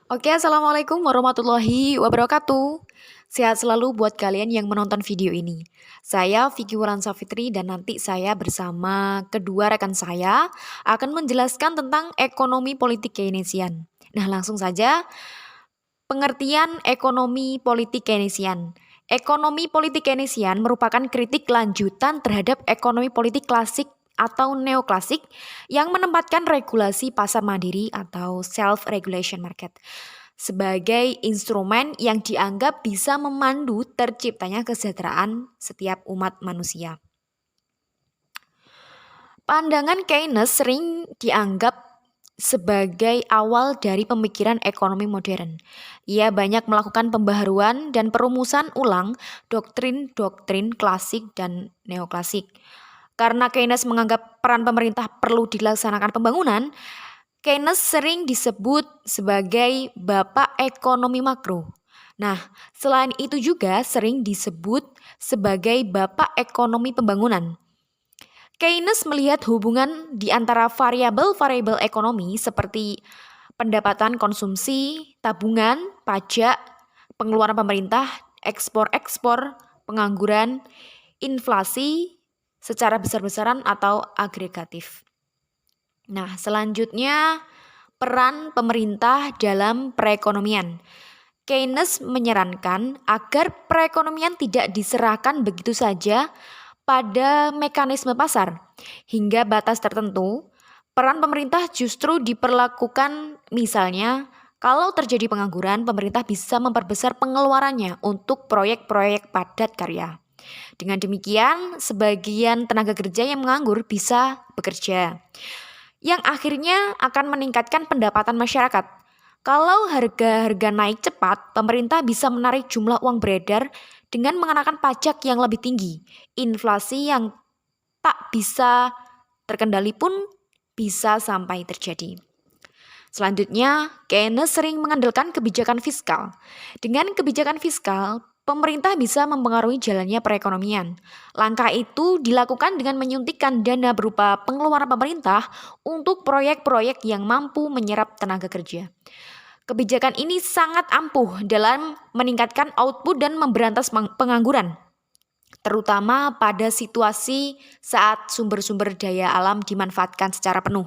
Oke, assalamualaikum warahmatullahi wabarakatuh. Sehat selalu buat kalian yang menonton video ini. Saya Vicky Wulan Safitri dan nanti saya bersama kedua rekan saya akan menjelaskan tentang ekonomi politik Keynesian. Nah, langsung saja pengertian ekonomi politik Keynesian. Ekonomi politik Keynesian merupakan kritik lanjutan terhadap ekonomi politik klasik atau neoklasik yang menempatkan regulasi pasar mandiri atau self-regulation market sebagai instrumen yang dianggap bisa memandu terciptanya kesejahteraan setiap umat manusia. Pandangan Keynes sering dianggap sebagai awal dari pemikiran ekonomi modern. Ia banyak melakukan pembaharuan dan perumusan ulang doktrin-doktrin klasik dan neoklasik. Karena Keynes menganggap peran pemerintah perlu dilaksanakan pembangunan, Keynes sering disebut sebagai bapak ekonomi makro. Nah, selain itu juga sering disebut sebagai bapak ekonomi pembangunan. Keynes melihat hubungan di antara variabel-variabel ekonomi seperti pendapatan konsumsi, tabungan, pajak, pengeluaran pemerintah, ekspor-ekspor, pengangguran, inflasi secara besar-besaran atau agregatif. Nah, selanjutnya peran pemerintah dalam perekonomian. Keynes menyarankan agar perekonomian tidak diserahkan begitu saja pada mekanisme pasar. Hingga batas tertentu, peran pemerintah justru diperlakukan, misalnya kalau terjadi pengangguran, pemerintah bisa memperbesar pengeluarannya untuk proyek-proyek padat karya. Dengan demikian, sebagian tenaga kerja yang menganggur bisa bekerja, yang akhirnya akan meningkatkan pendapatan masyarakat. Kalau harga-harga naik cepat, pemerintah bisa menarik jumlah uang beredar dengan mengenakan pajak yang lebih tinggi. Inflasi yang tak bisa terkendali pun bisa sampai terjadi. Selanjutnya, Keynes sering mengandalkan kebijakan fiskal. Dengan kebijakan fiskal, pemerintah bisa mempengaruhi jalannya perekonomian. Langkah itu dilakukan dengan menyuntikkan dana berupa pengeluaran pemerintah untuk proyek-proyek yang mampu menyerap tenaga kerja. Kebijakan ini sangat ampuh dalam meningkatkan output dan memberantas pengangguran, terutama pada situasi saat sumber-sumber daya alam dimanfaatkan secara penuh.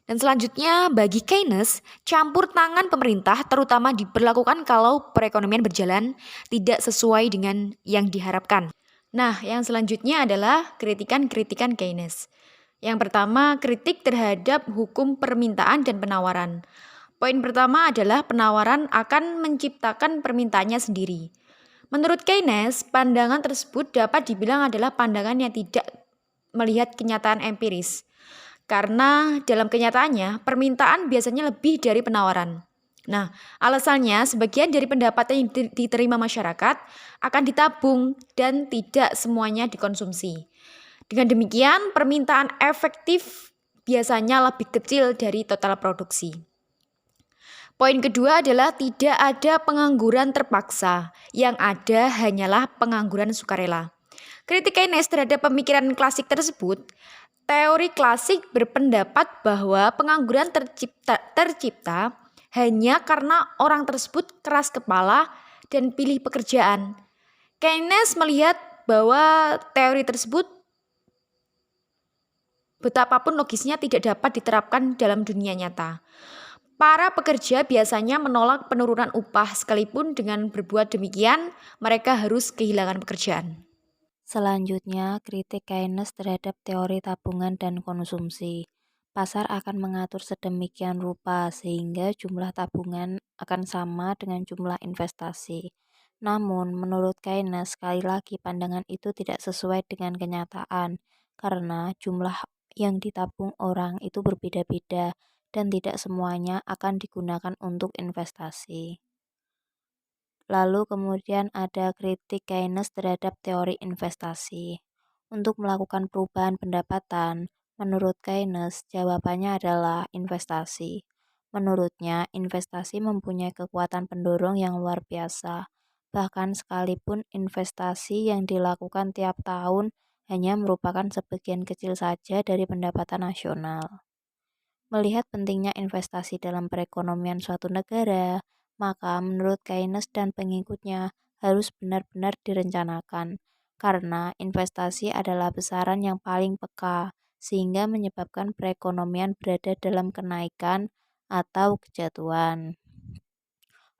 Dan selanjutnya, bagi Keynes, campur tangan pemerintah terutama diberlakukan kalau perekonomian berjalan tidak sesuai dengan yang diharapkan. Nah, yang selanjutnya adalah kritikan-kritikan Keynes. Yang pertama, kritik terhadap hukum permintaan dan penawaran. Poin pertama adalah penawaran akan menciptakan permintaannya sendiri. Menurut Keynes, pandangan tersebut dapat dibilang adalah pandangan yang tidak melihat kenyataan empiris. Karena dalam kenyataannya, permintaan biasanya lebih dari penawaran. Nah, alasannya sebagian dari pendapatan yang diterima masyarakat akan ditabung dan tidak semuanya dikonsumsi. Dengan demikian, permintaan efektif biasanya lebih kecil dari total produksi. Poin kedua adalah tidak ada pengangguran terpaksa, yang ada hanyalah pengangguran sukarela. Kritik Keynes terhadap pemikiran klasik tersebut, teori klasik berpendapat bahwa pengangguran tercipta hanya karena orang tersebut keras kepala dan pilih pekerjaan. Keynes melihat bahwa teori tersebut betapapun logisnya tidak dapat diterapkan dalam dunia nyata. Para pekerja biasanya menolak penurunan upah sekalipun dengan berbuat demikian mereka harus kehilangan pekerjaan. Selanjutnya, kritik Keynes terhadap teori tabungan dan konsumsi. Pasar akan mengatur sedemikian rupa sehingga jumlah tabungan akan sama dengan jumlah investasi. Namun, menurut Keynes, sekali lagi pandangan itu tidak sesuai dengan kenyataan karena jumlah yang ditabung orang itu berbeda-beda dan tidak semuanya akan digunakan untuk investasi. Lalu kemudian ada kritik Keynes terhadap teori investasi. Untuk melakukan perubahan pendapatan, menurut Keynes jawabannya adalah investasi. Menurutnya, investasi mempunyai kekuatan pendorong yang luar biasa. Bahkan sekalipun investasi yang dilakukan tiap tahun hanya merupakan sebagian kecil saja dari pendapatan nasional. Melihat pentingnya investasi dalam perekonomian suatu negara, maka menurut Keynes dan pengikutnya harus benar-benar direncanakan, karena investasi adalah besaran yang paling peka, sehingga menyebabkan perekonomian berada dalam kenaikan atau kejatuhan.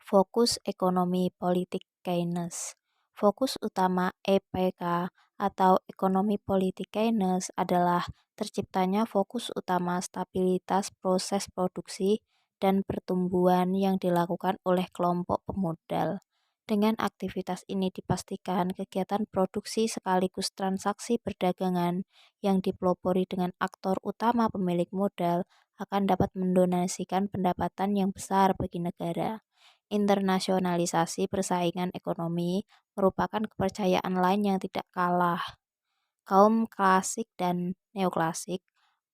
Fokus ekonomi politik Keynes. Fokus utama EPK atau ekonomi politik Keynes adalah terciptanya fokus utama stabilitas proses produksi dan pertumbuhan yang dilakukan oleh kelompok pemodal. Dengan aktivitas ini dipastikan kegiatan produksi sekaligus transaksi perdagangan yang dipelopori dengan aktor utama pemilik modal akan dapat mendonasikan pendapatan yang besar bagi negara. Internasionalisasi persaingan ekonomi merupakan kepercayaan lain yang tidak kalah. Kaum klasik dan neoklasik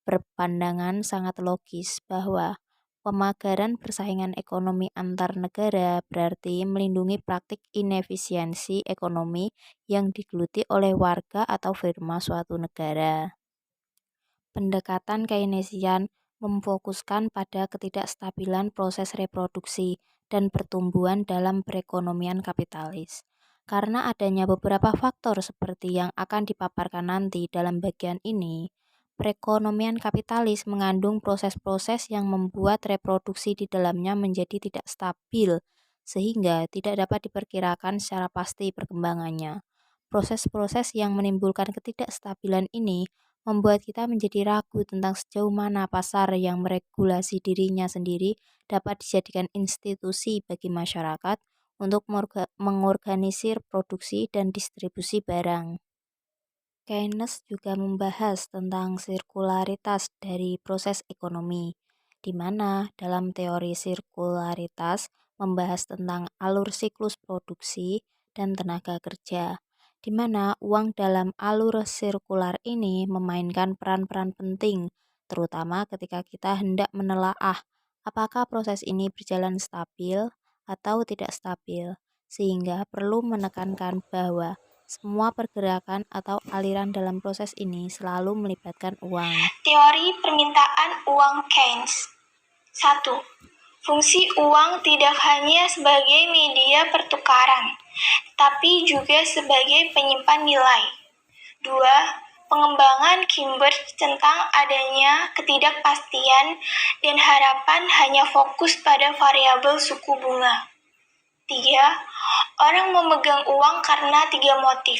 berpandangan sangat logis bahwa pemagaran persaingan ekonomi antar negara berarti melindungi praktik inefisiensi ekonomi yang digeluti oleh warga atau firma suatu negara. Pendekatan Keynesian memfokuskan pada ketidakstabilan proses reproduksi dan pertumbuhan dalam perekonomian kapitalis. Karena adanya beberapa faktor seperti yang akan dipaparkan nanti dalam bagian ini, perekonomian kapitalis mengandung proses-proses yang membuat reproduksi di dalamnya menjadi tidak stabil, sehingga tidak dapat diperkirakan secara pasti perkembangannya. Proses-proses yang menimbulkan ketidakstabilan ini membuat kita menjadi ragu tentang sejauh mana pasar yang meregulasi dirinya sendiri dapat dijadikan institusi bagi masyarakat untuk mengorganisir produksi dan distribusi barang. Keynes juga membahas tentang sirkularitas dari proses ekonomi, di mana dalam teori sirkularitas membahas tentang alur siklus produksi dan tenaga kerja, di mana uang dalam alur sirkular ini memainkan peran-peran penting, terutama ketika kita hendak menelaah apakah proses ini berjalan stabil atau tidak stabil, sehingga perlu menekankan bahwa semua pergerakan atau aliran dalam proses ini selalu melibatkan uang. Teori permintaan uang Keynes. 1. Fungsi uang tidak hanya sebagai media pertukaran, tapi juga sebagai penyimpan nilai. 2. Pengembangan Cambridge tentang adanya ketidakpastian dan harapan hanya fokus pada variabel suku bunga. 3. Orang memegang uang karena 3 motif.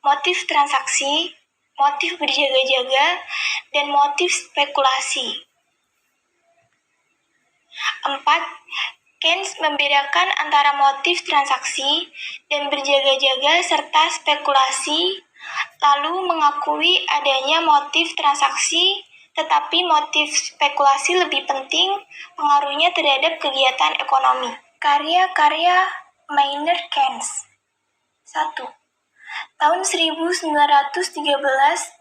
Motif transaksi, motif berjaga-jaga, dan motif spekulasi. 4. Keynes membedakan antara motif transaksi dan berjaga-jaga serta spekulasi, lalu mengakui adanya motif transaksi, tetapi motif spekulasi lebih penting pengaruhnya terhadap kegiatan ekonomi. Karya-karya Maynard Keynes. 1. Tahun 1913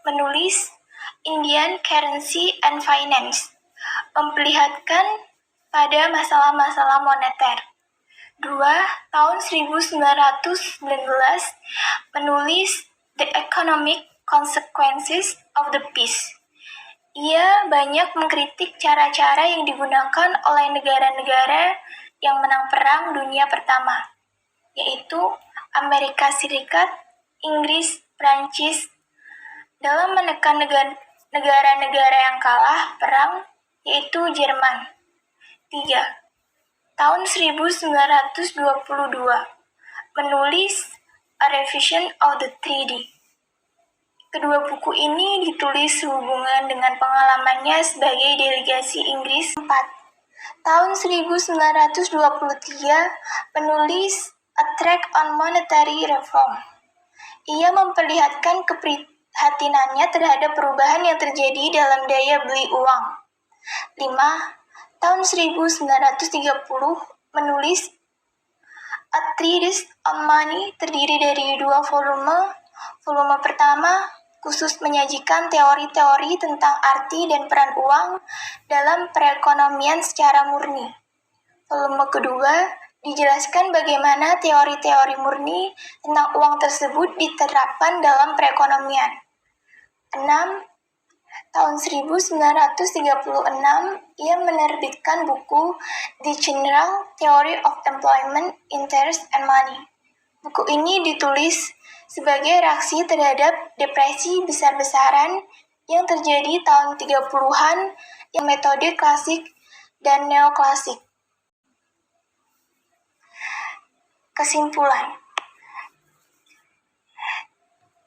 menulis Indian Currency and Finance, memperlihatkan pada masalah-masalah moneter. 2. Tahun 1919 menulis The Economic Consequences of the Peace. Ia banyak mengkritik cara-cara yang digunakan oleh negara-negara yang menang Perang Dunia Pertama, yaitu Amerika Serikat, Inggris, Prancis, dalam menekan negara-negara yang kalah perang, yaitu Jerman. 3. Tahun 1922 menulis A Revision of the Treaty. Kedua buku ini ditulis sehubungan dengan pengalamannya sebagai delegasi Inggris. 4. Tahun 1923 menulis A Tract on Monetary Reform. Ia memperlihatkan keprihatinannya terhadap perubahan yang terjadi dalam daya beli uang. 5. Tahun 1930 menulis A Treatise on Money, terdiri dari 2 volume. Volume pertama khusus menyajikan teori-teori tentang arti dan peran uang dalam perekonomian secara murni. Volume kedua dijelaskan bagaimana teori-teori murni tentang uang tersebut diterapkan dalam perekonomian. 6. Tahun 1936, ia menerbitkan buku The General Theory of Employment, Interest, and Money. Buku ini ditulis sebagai reaksi terhadap depresi besar-besaran yang terjadi tahun 30-an yang metode klasik dan neoklasik. Kesimpulan,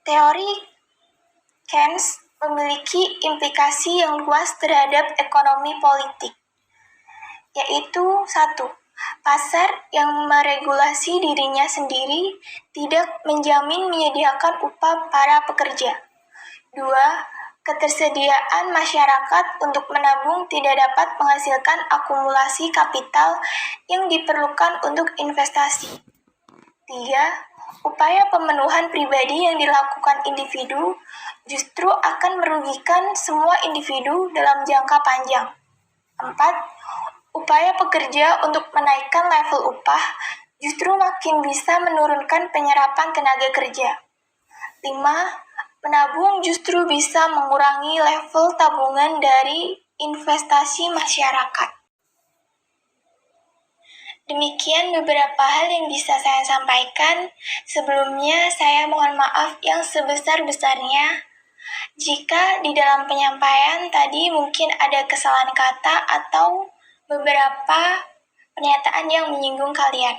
teori Keynes memiliki implikasi yang luas terhadap ekonomi politik, yaitu 1. Pasar yang meregulasi dirinya sendiri tidak menjamin menyediakan upah para pekerja. 2. Ketersediaan masyarakat untuk menabung tidak dapat menghasilkan akumulasi kapital yang diperlukan untuk investasi. 3. Upaya pemenuhan pribadi yang dilakukan individu justru akan merugikan semua individu dalam jangka panjang. 4. Upaya pekerja untuk menaikkan level upah justru makin bisa menurunkan penyerapan tenaga kerja. 5. Menabung justru bisa mengurangi level tabungan dari investasi masyarakat. Demikian beberapa hal yang bisa saya sampaikan. Sebelumnya, saya mohon maaf yang sebesar-besarnya jika di dalam penyampaian tadi mungkin ada kesalahan kata atau beberapa pernyataan yang menyinggung kalian.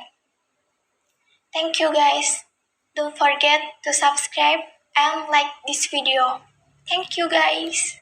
Thank you guys. Don't forget to subscribe and like this video. Thank you guys.